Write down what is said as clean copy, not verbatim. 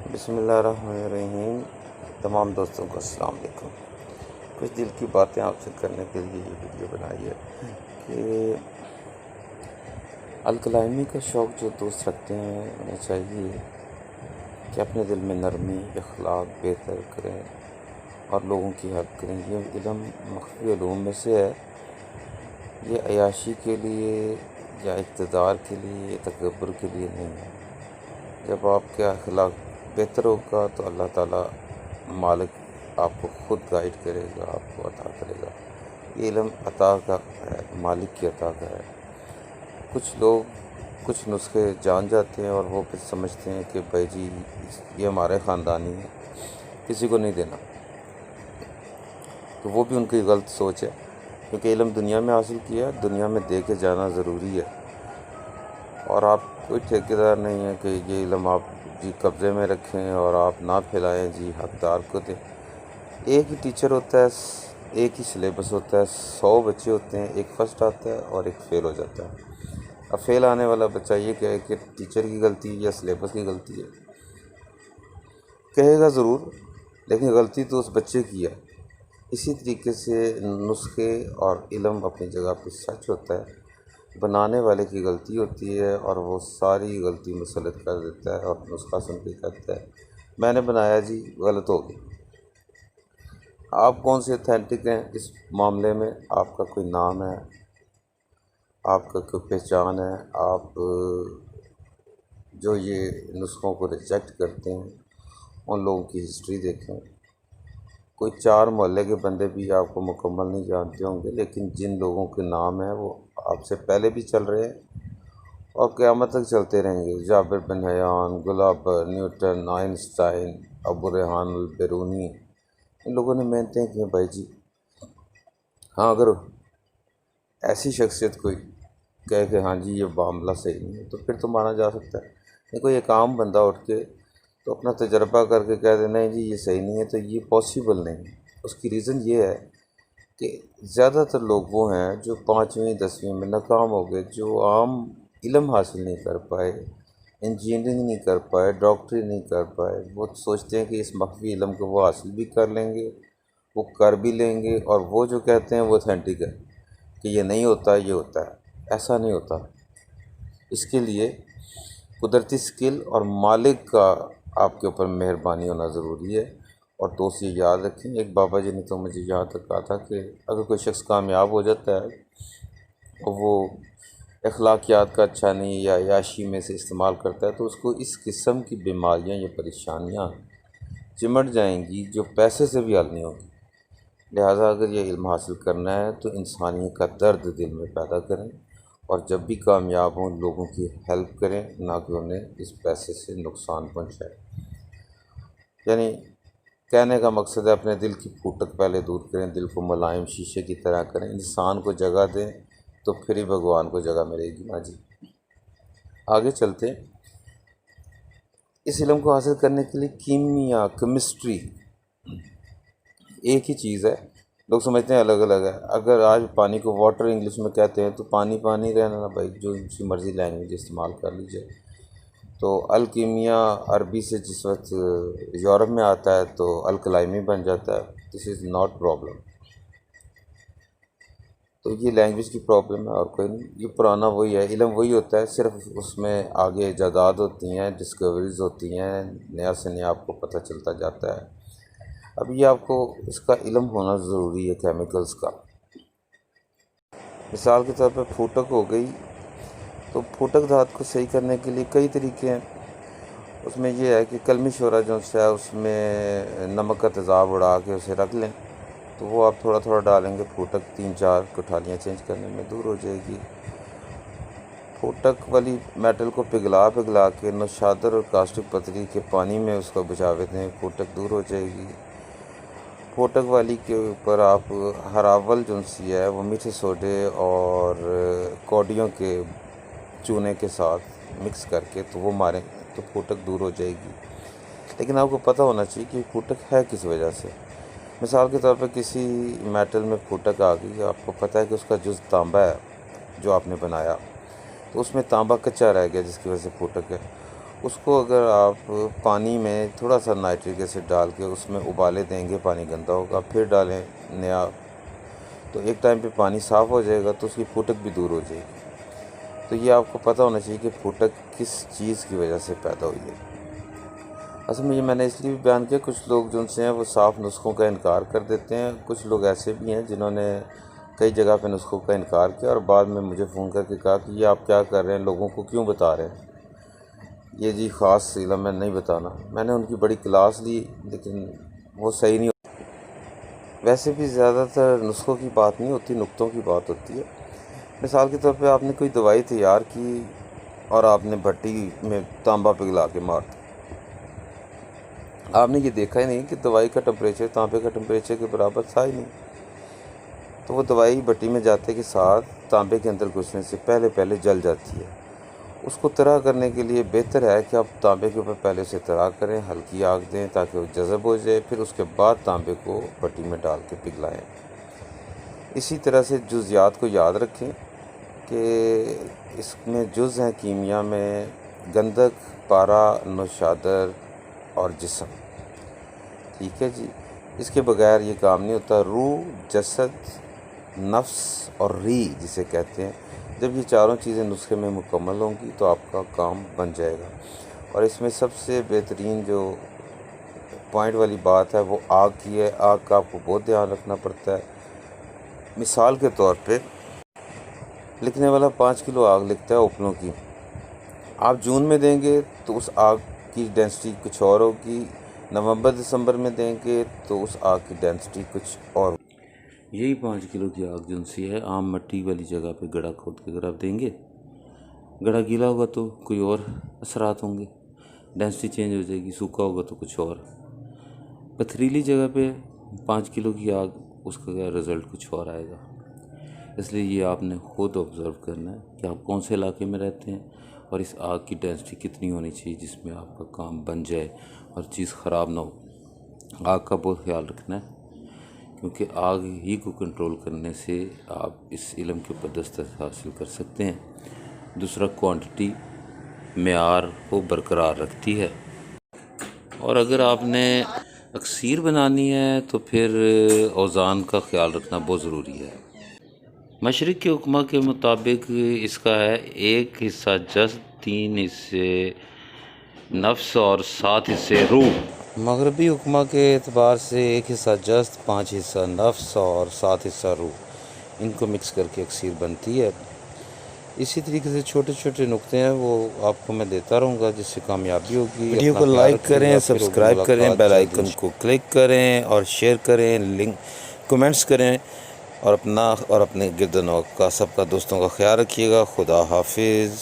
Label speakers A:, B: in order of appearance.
A: بسم اللہ الرحمن الرحیم۔ تمام دوستوں کو السلام علیکم۔ کچھ دل کی باتیں آپ سے کرنے کے لیے یہ ویڈیو بنائی ہے کہ الکلائمی کا شوق جو دوست رکھتے ہیں انہیں چاہیے کہ اپنے دل میں نرمی، اخلاق بہتر کریں اور لوگوں کی ہیلپ کریں۔ یہ علم مخفی علوم میں سے ہے۔ یہ عیاشی کے لیے یا اقتدار کے لیے یا تکبر کے لیے نہیں ہے۔ جب آپ کا اخلاق بہتر ہوگا تو اللہ تعالیٰ مالک آپ کو خود گائیڈ کرے گا، آپ کو عطا کرے گا۔ یہ علم عطا کا ہے، مالک کی عطا کا ہے۔ کچھ لوگ کچھ نسخے جان جاتے ہیں اور وہ پھر سمجھتے ہیں کہ بھائی جی یہ ہمارے خاندانی ہے، کسی کو نہیں دینا، تو وہ بھی ان کی غلط سوچ ہے، کیونکہ علم دنیا میں حاصل کیا، دنیا میں دے کے جانا ضروری ہے۔ اور آپ کوئی ٹھیکیدار نہیں ہے کہ یہ علم آپ جی قبضے میں رکھیں اور آپ نہ پھیلائیں، جی حقدار کو دیں۔ ایک ہی ٹیچر ہوتا ہے، ایک ہی سلیبس ہوتا ہے، 100 بچے ہوتے ہیں، ایک فرسٹ آتا ہے اور ایک فیل ہو جاتا ہے۔ اب فیل آنے والا بچہ یہ کہے کہ ٹیچر کی غلطی ہے یا سلیبس کی غلطی ہے، کہے گا ضرور، لیکن غلطی تو اس بچے کی ہے۔ اسی طریقے سے نسخے اور علم اپنی جگہ پہ سچ ہوتا ہے، بنانے والے کی غلطی ہوتی ہے اور وہ ساری غلطی مسلط کر دیتا ہے اور نسخہ سن کے کہتا ہے میں نے بنایا جی، غلط ہو گئی۔ آپ کون سے اتھینٹک ہیں اس معاملے میں؟ آپ کا کوئی نام ہے، آپ کا کوئی پہچان ہے؟ آپ جو یہ نسخوں کو ریجیکٹ کرتے ہیں ان لوگوں کی ہسٹری دیکھیں۔ کوئی 4 محلے کے بندے بھی آپ کو مکمل نہیں جانتے ہوں گے، لیکن جن لوگوں کے نام ہیں وہ آپ سے پہلے بھی چل رہے ہیں اور قیامت تک چلتے رہیں گے۔ جابر بن حیان، گلابر، نیوٹن، آئنسٹائن، ابو ریحان البیرونی، ان لوگوں نے محنتیں کی ہیں بھائی جی۔ ہاں، اگر ایسی شخصیت کوئی کہے کہ ہاں جی یہ معاملہ صحیح نہیں ہے تو پھر تو مانا جا سکتا ہے، نہیں کوئی ایک عام بندہ اٹھ کے تو اپنا تجربہ کر کے کہہ دے نہیں جی یہ صحیح نہیں ہے، تو یہ پاسبل نہیں ہے۔ اس کی ریزن یہ ہے کہ زیادہ تر لوگ وہ ہیں جو 5ویں 10ویں میں ناکام ہو گئے، جو عام علم حاصل نہیں کر پائے، انجینئرنگ نہیں کر پائے، ڈاکٹری نہیں کر پائے۔ وہ سوچتے ہیں کہ اس مخفی علم کو وہ حاصل بھی کر لیں گے، وہ کر بھی لیں گے، اور وہ جو کہتے ہیں وہ اتھینٹک ہے کہ یہ نہیں ہوتا، یہ ہوتا ہے۔ ایسا نہیں ہوتا۔ اس کے لیے قدرتی سکل اور مالک کا آپ کے اوپر مہربانی ہونا ضروری ہے۔ اور دوست یہ یاد رکھیں، ایک بابا جی نے تو مجھے یہاں تک کہا تھا کہ اگر کوئی شخص کامیاب ہو جاتا ہے اور وہ اخلاقیات کا اچھا نہیں یا عیاشی میں سے استعمال کرتا ہے تو اس کو اس قسم کی بیماریاں یا پریشانیاں چمٹ جائیں گی جو پیسے سے بھی حل نہیں ہوگی۔ لہٰذا اگر یہ علم حاصل کرنا ہے تو انسانیت کا درد دل میں پیدا کریں، اور جب بھی کامیاب ہوں لوگوں کی ہیلپ کریں، نہ کہ انہیں اس پیسے سے نقصان پہنچائے۔ یعنی کہنے کا مقصد ہے اپنے دل کی پھوٹک پہلے دور کریں، دل کو ملائم شیشے کی طرح کریں، انسان کو جگہ دیں تو پھر ہی بھگوان کو جگہ ملے گی نا جی۔ آگے چلتے ہیں۔ اس علم کو حاصل کرنے کے لیے کیمیا، کیمسٹری ایک ہی چیز ہے، لوگ سمجھتے ہیں الگ الگ ہے۔ اگر آج پانی کو واٹر انگلش میں کہتے ہیں تو پانی پانی رہنا نا بھائی، جو سی مرضی لینگویج استعمال کر لیجیے۔ تو الکیمیا عربی سے جس وقت یورپ میں آتا ہے تو الکلائمی بن جاتا ہے۔ دس از ناٹ پرابلم۔ تو یہ لینگویج کی پرابلم ہے اور کوئی نہیں، یہ پرانا وہی ہے، علم وہی ہوتا ہے، صرف اس میں آگے ایجادات ہوتی ہیں، ڈسکوریز ہوتی ہیں، نیا سے نیا آپ کو پتہ چلتا جاتا ہے۔ اب یہ آپ کو اس کا علم ہونا ضروری ہے، کیمیکلز کا۔ مثال کے طور پہ پھوٹک ہو گئی تو پھوٹک دھات کو صحیح کرنے کے لیے کئی طریقے ہیں۔ اس میں یہ ہے کہ کلمی شورا جو ہے اس میں نمک کا تیزاب اڑا کے اسے رکھ لیں، تو وہ آپ تھوڑا تھوڑا ڈالیں گے، پھوٹک 3-4 کٹھالیاں چینج کرنے میں دور ہو جائے گی۔ پھوٹک والی میٹل کو پگھلا کے نوشادر اور کاسٹک پتری کے پانی میں اس کو بجھاوے دیں، پھوٹک دور ہو جائے گی۔ پھوٹک والی کے اوپر آپ ہراول جو سی ہے وہ میٹھے سوڈے اور کوڈیوں کے چونے کے ساتھ مکس کر کے تو وہ ماریں تو پھوٹک دور ہو جائے گی۔ لیکن آپ کو پتہ ہونا چاہیے کہ پھوٹک ہے کس وجہ سے۔ مثال کے طور پر کسی میٹل میں پھوٹک آ گئی، آپ کو پتہ ہے کہ اس کا جز تانبا ہے جو آپ نے بنایا، تو اس میں تانبا کچا رہ گیا جس کی وجہ سے پھوٹک ہے، اس کو اگر آپ پانی میں تھوڑا سا نائٹرک ایسڈ ڈال کے اس میں ابالے دیں گے، پانی گندا ہوگا، پھر ڈالیں نیا، تو ایک ٹائم پہ پانی صاف ہو جائے گا تو اس کی پھوٹک بھی دور ہو جائے گی۔ تو یہ آپ کو پتہ ہونا چاہیے کہ پھوٹک کس چیز کی وجہ سے پیدا ہوئی ہے۔ اصل میں یہ میں نے اس لیے بھی بیان کیا، کچھ لوگ جو ان سے ہیں وہ صاف نسخوں کا انکار کر دیتے ہیں، کچھ لوگ ایسے بھی ہیں جنہوں نے کئی جگہ پہ نسخوں کا انکار کیا اور بعد میں مجھے فون کر کے کہا کہ یہ آپ کیا کر رہے ہیں، لوگوں کو کیوں بتا رہے ہیں، یہ جی خاص علم ہے نہیں بتانا۔ میں نے ان کی بڑی کلاس لی لیکن وہ صحیح نہیں ہوتی۔ ویسے بھی زیادہ تر نسخوں کی بات نہیں ہوتی، نقطوں کی بات ہوتی ہے۔ مثال کے طور پہ آپ نے کوئی دوائی تیار کی اور آپ نے بھٹی میں تانبا پگھلا کے مار دیا، آپ نے یہ دیکھا ہی نہیں کہ دوائی کا ٹمپریچر تانبے کا ٹمپریچر کے برابر تھا ہی نہیں، تو وہ دوائی بھٹی میں جاتے کے ساتھ تانبے کے اندر گھسنے سے پہلے جل جاتی ہے۔ اس کو طرح کرنے کے لیے بہتر ہے کہ آپ تانبے کے اوپر پہلے سے طرح کریں، ہلکی آگ دیں تاکہ وہ جذب ہو جائے، پھر اس کے بعد تانبے کو بھٹی میں ڈال کے پگھلائیں۔ اسی طرح سے جزیات کو یاد رکھیں کہ اس میں جز ہیں کیمیا میں گندھک، پارا، نوشادر اور جسم، ٹھیک ہے جی۔ اس کے بغیر یہ کام نہیں ہوتا۔ روح، جسد، نفس اور ری جسے کہتے ہیں، جب یہ چاروں چیزیں نسخے میں مکمل ہوں گی تو آپ کا کام بن جائے گا۔ اور اس میں سب سے بہترین جو پوائنٹ والی بات ہے وہ آگ کی ہے۔ آگ کا آپ کو بہت دھیان رکھنا پڑتا ہے۔ مثال کے طور پہ لکھنے والا 5 کلو آگ لکھتا ہے اوپلوں کی، آپ جون میں دیں گے تو اس آگ کی ڈینسٹی کچھ اور ہوگی، نومبر دسمبر میں دیں گے تو اس آگ کی ڈینسٹی کچھ اور ہوگی۔ یہی 5 کلو کی آگ جو سی ہے عام مٹی والی جگہ پہ گڑھا کھود کے اگر آپ دیں گے، گڑھا گیلا ہوگا تو کوئی اور اثرات ہوں گے، ڈینسٹی چینج ہو جائے گی، سوکھا ہوگا تو کچھ اور۔ پتھریلی جگہ پہ 5 کلو کی آگ، اس کا رزلٹ کچھ اور آئے گا۔ اس لیے یہ آپ نے خود آبزرو کرنا ہے کہ آپ کون سے علاقے میں رہتے ہیں اور اس آگ کی ڈینسٹی کتنی ہونی چاہیے جس میں آپ کا کام بن جائے اور چیز خراب نہ ہو۔ آگ کا بہت خیال رکھنا ہے کیونکہ آگ ہی کو کنٹرول کرنے سے آپ اس علم کے اوپر دسترس حاصل کر سکتے ہیں۔ دوسرا، کوانٹٹی معیار کو برقرار رکھتی ہے، اور اگر آپ نے اکسیر بنانی ہے تو پھر اوزان کا خیال رکھنا بہت ضروری ہے۔ مشرق کے حکمہ کے مطابق اس کا ہے 1 حصہ جسد، 3 حصے نفس اور 7 حصے روح۔ مغربی حکمہ کے اعتبار سے 1 حصہ جسد، 5 حصہ نفس اور 7 حصہ روح، ان کو مکس کر کے اکسیر بنتی ہے۔ اسی طریقے سے چھوٹے چھوٹے نقطے ہیں وہ آپ کو میں دیتا رہوں گا جس سے کامیابی ہوگی۔ ویڈیو کو لائک کریں، سبسکرائب کریں، بیل آئیکن کو کلک کریں اور شیئر کریں، لنک کمنٹس کریں، اور اپنا اور اپنے گرد و نواح کا سب کا دوستوں کا خیال رکھیے گا۔ خدا حافظ۔